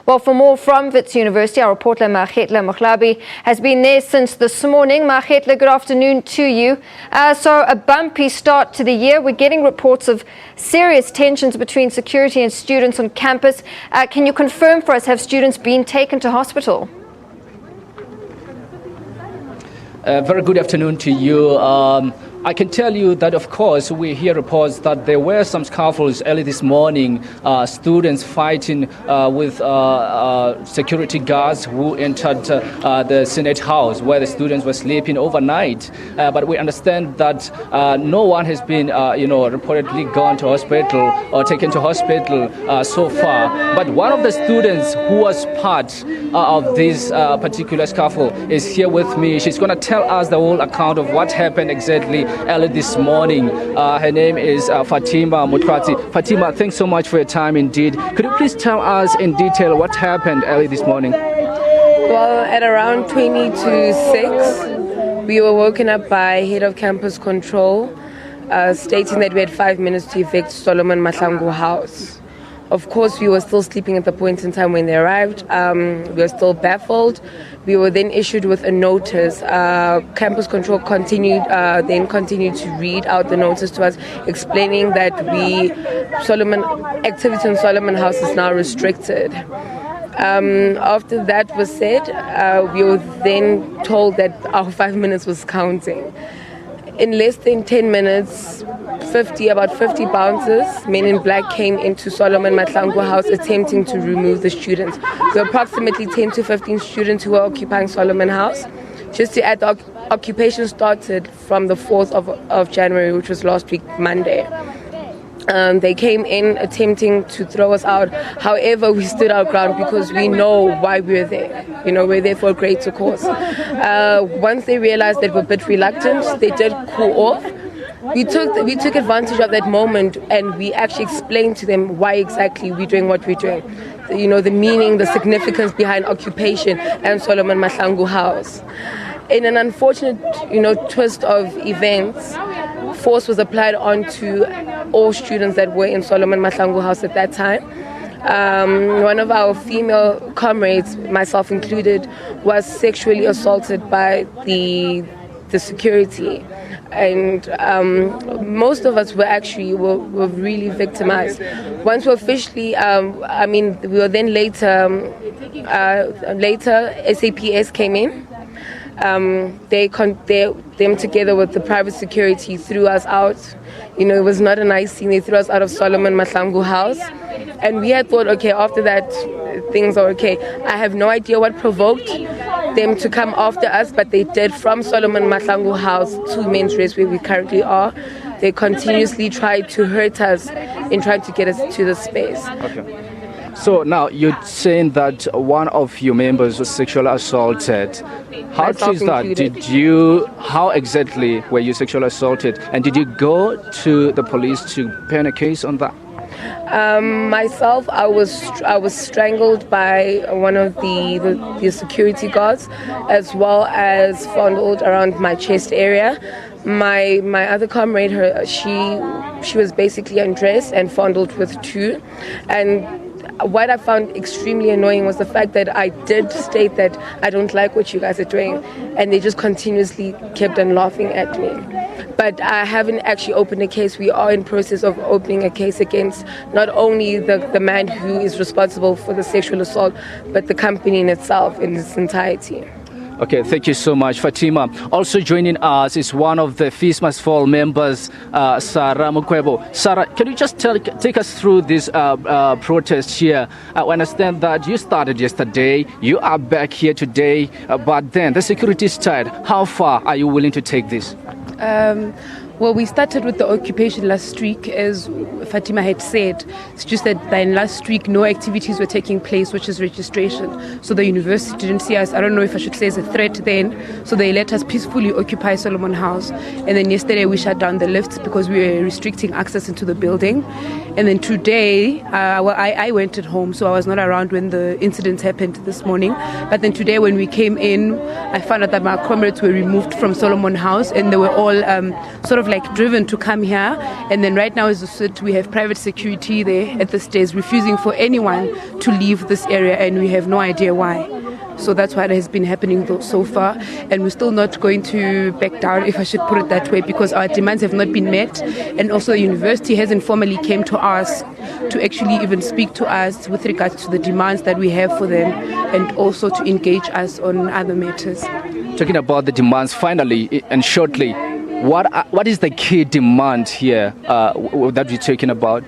Well, for more from Wits University, our reporter Magetla Muglabi has been there since this morning. Magetla, good afternoon to you. So a bumpy start to the year. We're getting reports of serious tensions between security and students on campus. Can you confirm for us, have students been taken to hospital? Very good afternoon to you. I can tell you that, of course, we hear reports that there were some scuffles early this morning, students fighting with security guards who entered the Senate House where the students were sleeping overnight. But we understand that no one has been, reportedly gone to hospital or taken to hospital so far. But one of the students who was part of this particular scuffle is here with me. She's going to tell us the whole account of what happened exactly early this morning. Her name is Fatima Mutrati. Fatima, thanks so much for your time indeed. Could you please tell us in detail what happened early this morning? Well, at around 20 to 6, we were woken up by head of campus control stating that we had 5 minutes to evict Solomon Mahlangu House. Of course, we were still sleeping at the point in time when they arrived. We were still baffled. We were then issued with a notice. Campus control continued to read out the notice to us, explaining that activity in Solomon House is now restricted. After that was said, we were then told that our 5 minutes was counting. In less than 10 minutes, about 50 bouncers, men in black, came into Solomon Mahlangu House attempting to remove the students. There were approximately 10 to 15 students who were occupying Solomon House. Just to add, the occupation started from the 4th of January, which was last week, Monday. They came in attempting to throw us out. However, we stood our ground because we know why we're there. We're there for a greater cause. Once they realized that we're a bit reluctant, they did cool off. We took advantage of that moment, and we actually explained to them why exactly we're doing what we're doing. The meaning, the significance behind occupation and Solomon Mahlangu House. In an unfortunate, twist of events, force was applied onto all students that were in Solomon Mahlangu House at that time. One of our female comrades, myself included, was sexually assaulted by the security, and most of us were really victimized. Once we officially, we were then later SABC came in. Them together with the private security threw us out. It was not a nice scene. They threw us out of Solomon Mahlangu House, and we had thought, okay, after that things are okay. I have no idea what provoked them to come after us, but they did. From Solomon Mahlangu House to Men's Rest, where we currently are, they continuously tried to hurt us and tried to get us to the space. Okay. So now you're saying that one of your members was sexually assaulted. How true is that? How exactly were you sexually assaulted? And did you go to the police to pen a case on that? Myself, I was strangled by one of the security guards, as well as fondled around my chest area. My other comrade, she was basically undressed and fondled with two. And what I found extremely annoying was the fact that I did state that I don't like what you guys are doing, and they just continuously kept on laughing at me. But I haven't actually opened a case. We are in process of opening a case against not only the man who is responsible for the sexual assault, but the company in itself in its entirety. Okay, thank you so much, Fatima. Also joining us is one of the Fees Must Fall members, Sarah Mukwebo. Sarah, can you just take us through this protest here? I understand that you started yesterday, you are back here today, but then the security is tight. How far are you willing to take this? Well, we started with the occupation last week, as Fatima had said. It's just that in last week, no activities were taking place, which is registration. So the university didn't see us, I don't know if I should say, as a threat then. So they let us peacefully occupy Solomon House. And then yesterday, we shut down the lifts because we were restricting access into the building. And then today, I went at home, so I was not around when the incident happened this morning. But then today, when we came in, I found out that my comrades were removed from Solomon House, and they were all sort of of like driven to come here. And then right now, as I said, we have private security there at the stage refusing for anyone to leave this area, and we have no idea why. So that's what has been happening so far, and we're still not going to back down, if I should put it that way, because our demands have not been met, and also the university hasn't formally came to us to actually even speak to us with regards to the demands that we have for them, and also to engage us on other matters. Talking about the demands, finally and shortly, what is the key demand here that we're talking about?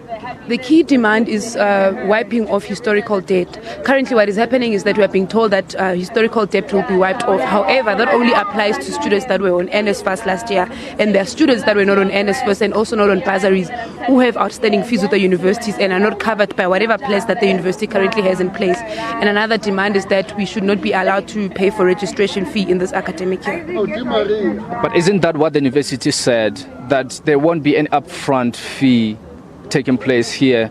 The key demand is wiping off historical debt. Currently what is happening is that we are being told that historical debt will be wiped off. However, that only applies to students that were on NSFAS last year, and there are students that were not on NSFAS and also not on bursaries who have outstanding fees with the universities and are not covered by whatever plans that the university currently has in place. And another demand is that we should not be allowed to pay for registration fee in this academic year. But isn't that what the university said, that there won't be any upfront fee taking place here?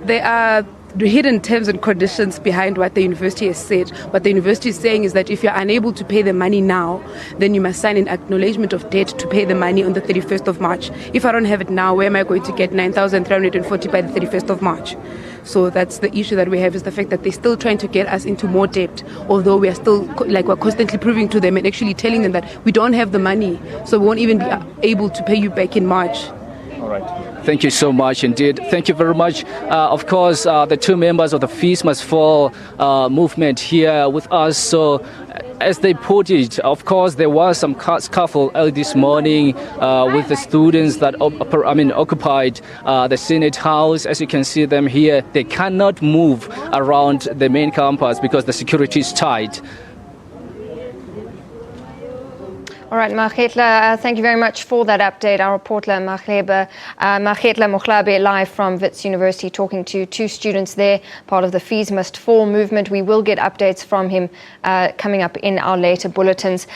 There are hidden terms and conditions behind what the university has said. What the university is saying is that if you're unable to pay the money now, then you must sign an acknowledgement of debt to pay the money on the 31st of March. If I don't have it now, where am I going to get 9,340 by the 31st of March? So that's the issue that we have, is the fact that they're still trying to get us into more debt, although we are still, we're constantly proving to them and actually telling them that we don't have the money, so we won't even be able to pay you back in March. All right. Thank you so much indeed. Thank you very much. Of course, the two members of the Fees Must Fall movement here with us. So, as they put it, of course, there was some scuffle early this morning with the students that occupied the Senate House. As you can see them here, they cannot move around the main campus because the security is tight. All right, Makhetla, thank you very much for that update. Our reporter, Makhetla Mokhlabi, live from Wits University, talking to two students there, part of the Fees Must Fall movement. We will get updates from him coming up in our later bulletins.